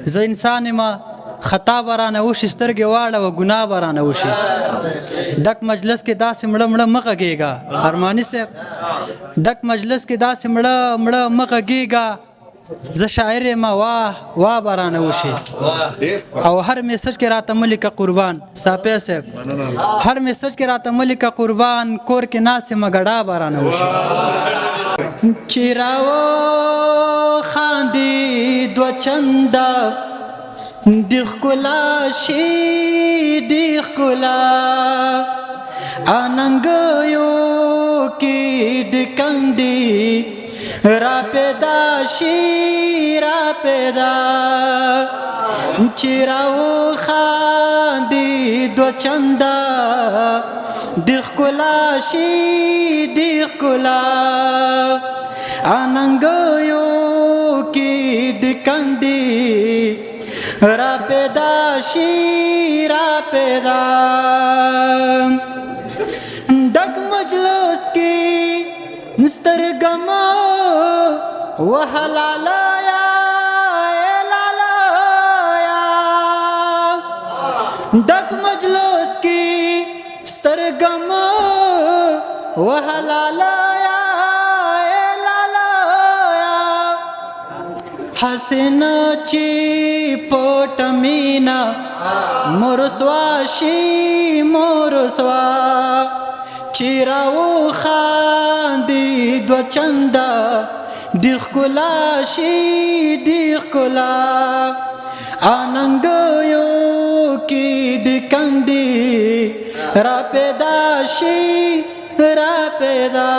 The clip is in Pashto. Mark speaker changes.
Speaker 1: زه انسان ما خطا برانه وشي سترګې واړه و ګناه برانه وشي ډک مجلس کې داسې مړه مړه مه غږېږه ارماني صاحب ډک مجلس کې داسې مړه مړه مه غږېږه زه شاعر یم واه واه برانه وشي او هر میسج کې راته مه لیکه قربان صافی صاحب هر میسج کې راته مه لیکه قربان کور کې ناست یم ګډا برانه وشي چې راوخاندي دوه چنده د ښکلا شي د ښکلا اننګیو کې د کندې را پیدا شي را پیدا چې راوخاندي دوه چنده د ښکلا شي د ښکلا اننګیو کې د کندې را پیدا شي را پیدا ډک مجلس کې سترګم وحلالا یا لالا یا ډک مجلس کې سترګم وحلالا یا لالا یا حسن چې پټ مینا مرسوا شي مرسوا چیراو خاندي دو چندا د ښکلا شي د ښکلا اننګیو کې د کندې را پیدا شي را پیدا